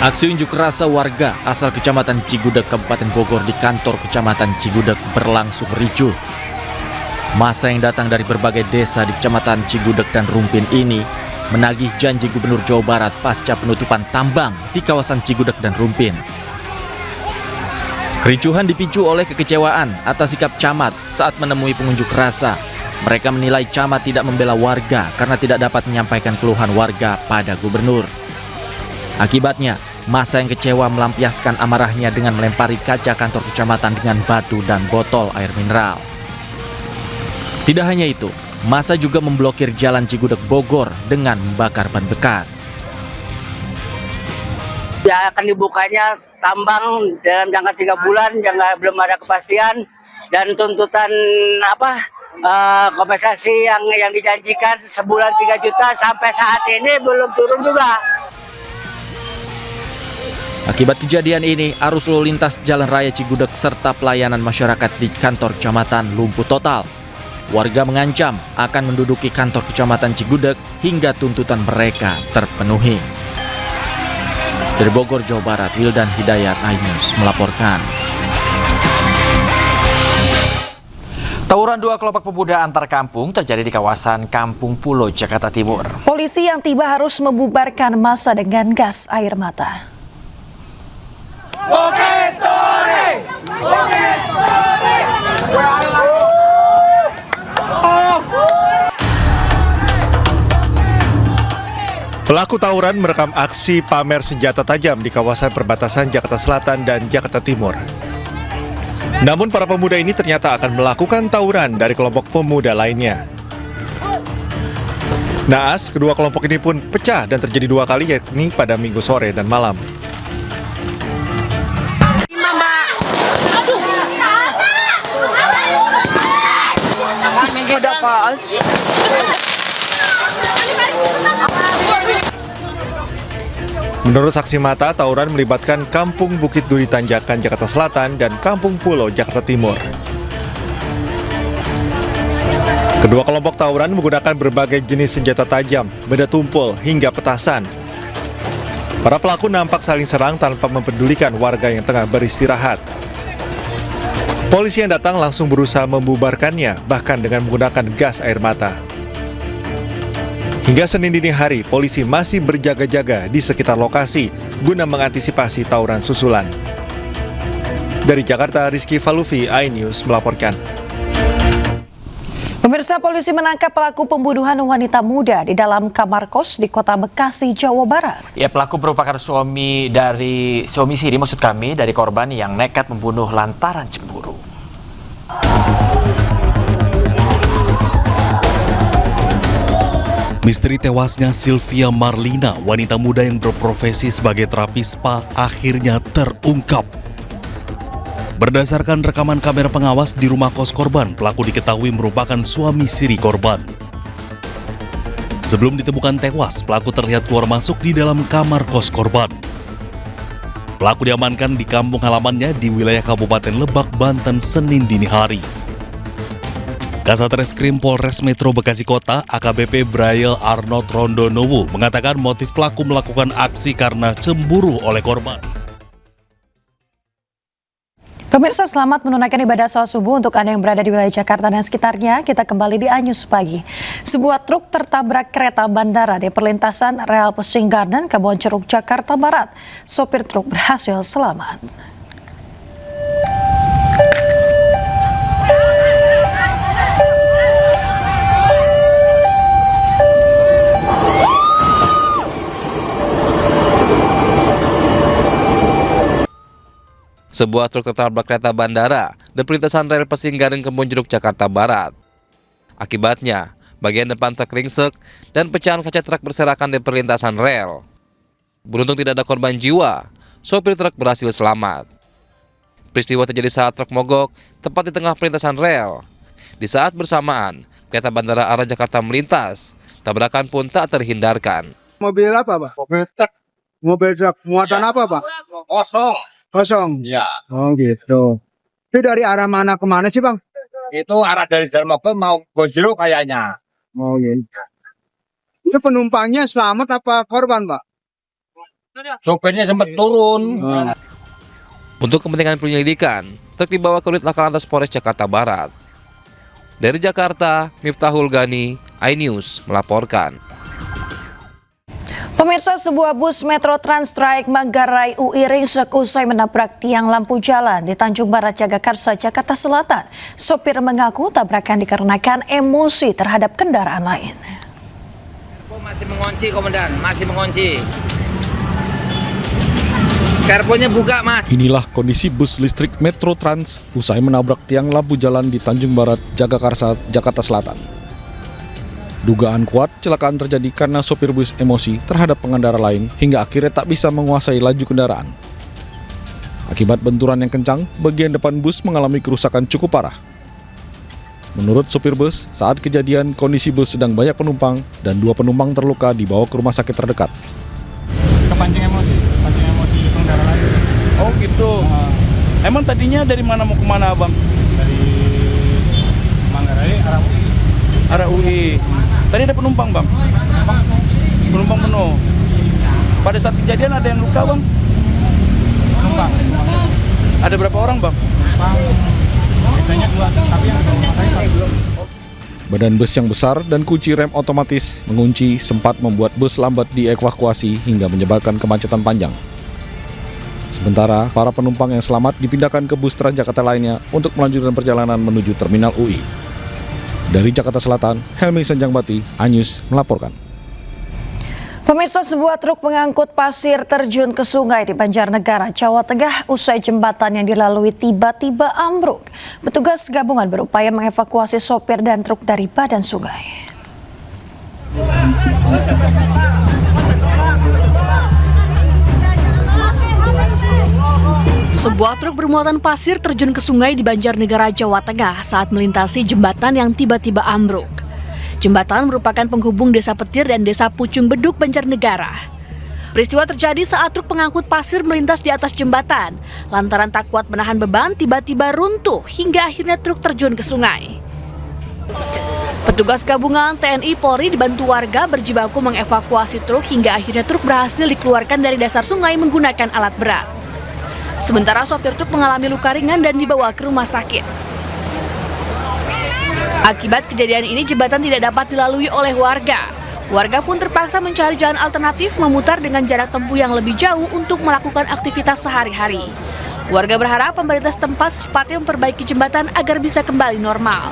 Aksi unjuk rasa warga asal Kecamatan Cigudeg, Kabupaten Bogor di kantor Kecamatan Cigudeg berlangsung ricuh. Massa yang datang dari berbagai desa di Kecamatan Cigudeg dan Rumpin ini menagih janji Gubernur Jawa Barat pasca penutupan tambang di kawasan Cigudeg dan Rumpin. Kericuhan dipicu oleh kekecewaan atas sikap camat saat menemui pengunjuk rasa. Mereka menilai camat tidak membela warga karena tidak dapat menyampaikan keluhan warga pada gubernur. Akibatnya, massa yang kecewa melampiaskan amarahnya dengan melempari kaca kantor kecamatan dengan batu dan botol air mineral. Tidak hanya itu, massa juga memblokir jalan Cigudeg Bogor dengan membakar ban bekas. Ya, akan dibukanya tambang dalam jangka 3 bulan, belum ada kepastian, dan tuntutan kompensasi yang dijanjikan sebulan 3 juta sampai saat ini belum turun juga. Akibat kejadian ini, arus lalu lintas Jalan Raya Cigudeg serta pelayanan masyarakat di kantor kecamatan lumpuh total. Warga mengancam akan menduduki kantor kecamatan Cigudeg hingga tuntutan mereka terpenuhi. Dari Bogor, Jawa Barat, Wildan Hidayat, iNews melaporkan. Tawuran 2 kelompok pemuda antar kampung terjadi di kawasan Kampung Pulo, Jakarta Timur. Polisi yang tiba harus membubarkan massa dengan gas air mata. Pelaku tawuran merekam aksi pamer senjata tajam di kawasan perbatasan Jakarta Selatan dan Jakarta Timur. Namun para pemuda ini ternyata akan melakukan tawuran dari kelompok pemuda lainnya. Naas, kedua kelompok ini pun pecah dan terjadi 2 kali, yakni pada Minggu sore dan malam. Menurut saksi mata, tawuran melibatkan Kampung Bukit Duri Tanjakan, Jakarta Selatan dan Kampung Pulo, Jakarta Timur. Kedua kelompok tawuran menggunakan berbagai jenis senjata tajam, benda tumpul, hingga petasan. Para pelaku nampak saling serang tanpa mempedulikan warga yang tengah beristirahat. Polisi yang datang langsung berusaha membubarkannya, bahkan dengan menggunakan gas air mata. Hingga Senin dini hari, polisi masih berjaga-jaga di sekitar lokasi guna mengantisipasi tawuran susulan. Dari Jakarta, Rizky Falufi, iNews melaporkan. Pemirsa, polisi menangkap pelaku pembunuhan wanita muda di dalam kamar kos di Kota Bekasi, Jawa Barat. Ya, pelaku merupakan suami siri dari korban yang nekat membunuh lantaran cemburu. Misteri tewasnya Sylvia Marlina, wanita muda yang berprofesi sebagai terapis spa, akhirnya terungkap. Berdasarkan rekaman kamera pengawas di rumah kos korban, pelaku diketahui merupakan suami siri korban. Sebelum ditemukan tewas, pelaku terlihat keluar masuk di dalam kamar kos korban. Pelaku diamankan di kampung halamannya di wilayah Kabupaten Lebak, Banten, Senin dini hari. Kasat Reskrim Polres Metro Bekasi Kota, AKBP Braille Arnold Rondonowo, mengatakan motif pelaku melakukan aksi karena cemburu oleh korban. Pemirsa, selamat menunaikan ibadah sholat subuh untuk Anda yang berada di wilayah Jakarta dan sekitarnya. Kita kembali di iNews Pagi. Sebuah truk tertabrak kereta bandara di perlintasan rel Pesing Garden, Kebonjeruk, Jakarta Barat. Sopir truk berhasil selamat. Sebuah truk tertabrak kereta bandara di perlintasan rel Pesing Garden, Kebonjeruk, Jakarta Barat. Akibatnya, bagian depan truk ringsek dan pecahan kaca truk berserakan di perlintasan rel. Beruntung tidak ada korban jiwa, sopir truk berhasil selamat. Peristiwa terjadi saat truk mogok tepat di tengah perlintasan rel. Di saat bersamaan, kereta bandara arah Jakarta melintas. Tabrakan pun tak terhindarkan. Mobil apa, Pak? Mobil truk. Mobil truk. Muatan apa, Pak? Kosong. Ya. Oh gitu. Itu dari arah mana ke mana sih, Bang? Itu arah dari Darmoko mau Bojro kayaknya. Oh gitu. Itu penumpangnya selamat apa korban, Pak? Sopirnya sempat turun. Untuk kepentingan penyelidikan, truk dibawa ke unit laka lantas Polres Jakarta Barat. Dari Jakarta, Miftahul Gani, iNews melaporkan. Pemirsa, sebuah bus Metro Trans Trayek Manggarai UI ringsek usai menabrak tiang lampu jalan di Tanjung Barat, Jagakarsa, Jakarta Selatan. Sopir mengaku tabrakan dikarenakan emosi terhadap kendaraan lain. Masih mengunci, Komandan, masih mengunci. Servonya buka, Mas. Inilah kondisi bus listrik Metro Trans usai menabrak tiang lampu jalan di Tanjung Barat, Jagakarsa, Jakarta Selatan. Dugaan kuat kecelakaan terjadi karena sopir bus emosi terhadap pengendara lain hingga akhirnya tak bisa menguasai laju kendaraan. Akibat benturan yang kencang, bagian depan bus mengalami kerusakan cukup parah. Menurut sopir bus, saat kejadian kondisi bus sedang banyak penumpang dan 2 penumpang terluka dibawa ke rumah sakit terdekat. Kepancing emosi pengendara lain. Oh gitu. Emang tadinya dari mana mau kemana, Bang? Dari Manggarai, arah UI. Tadi ada penumpang, Bang? Penumpang penuh. Pada saat kejadian ada yang luka, Bang? Penumpang. Ada berapa orang, Bang? Biasanya 2, tapi yang belum. Badan bus yang besar dan kunci rem otomatis mengunci sempat membuat bus lambat dievakuasi hingga menyebabkan kemacetan panjang. Sementara, para penumpang yang selamat dipindahkan ke bus Transjakarta lainnya untuk melanjutkan perjalanan menuju Terminal UI. Dari Jakarta Selatan, Helmi Sanjangbati, iNews melaporkan. Pemirsa, sebuah truk pengangkut pasir terjun ke sungai di Banjarnegara, Jawa Tengah usai jembatan yang dilalui tiba-tiba ambruk. Petugas gabungan berupaya mengevakuasi sopir dan truk dari badan sungai. Sebuah truk bermuatan pasir terjun ke sungai di Banjarnegara, Jawa Tengah saat melintasi jembatan yang tiba-tiba ambruk. Jembatan merupakan penghubung Desa Petir dan Desa Pucung Beduk, Banjarnegara. Peristiwa terjadi saat truk pengangkut pasir melintas di atas jembatan. Lantaran tak kuat menahan beban, tiba-tiba runtuh hingga akhirnya truk terjun ke sungai. Petugas gabungan TNI Polri dibantu warga berjibaku mengevakuasi truk hingga akhirnya truk berhasil dikeluarkan dari dasar sungai menggunakan alat berat. Sementara sopir truk mengalami luka ringan dan dibawa ke rumah sakit. Akibat kejadian ini, jembatan tidak dapat dilalui oleh warga. Warga pun terpaksa mencari jalan alternatif memutar dengan jarak tempuh yang lebih jauh untuk melakukan aktivitas sehari-hari. Warga berharap pemerintah setempat secepatnya memperbaiki jembatan agar bisa kembali normal.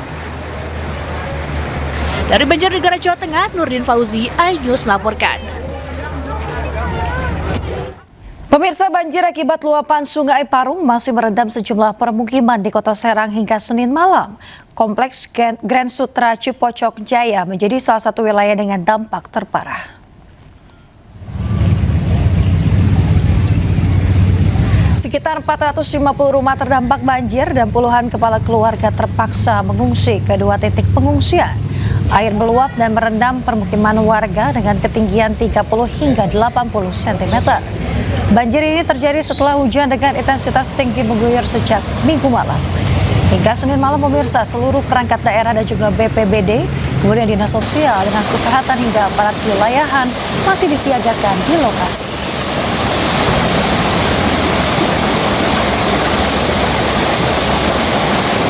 Dari Banjarnegara, Jawa Tengah, Nurdin Fauzi, iNews melaporkan. Pemirsa, banjir akibat luapan Sungai Parung masih merendam sejumlah permukiman di Kota Serang hingga Senin malam. Kompleks Grand Sutra Cipocok Jaya menjadi salah satu wilayah dengan dampak terparah. Sekitar 450 rumah terdampak banjir dan puluhan kepala keluarga terpaksa mengungsi ke 2 titik pengungsian. Air meluap dan merendam permukiman warga dengan ketinggian 30 hingga 80 cm. Banjir ini terjadi setelah hujan dengan intensitas tinggi mengguyur sejak Minggu malam. Hingga Senin malam, pemirsa, seluruh perangkat daerah dan juga BPBD, kemudian Dinas Sosial, Dinas Kesehatan hingga aparat kewilayahan masih disiagakan di lokasi.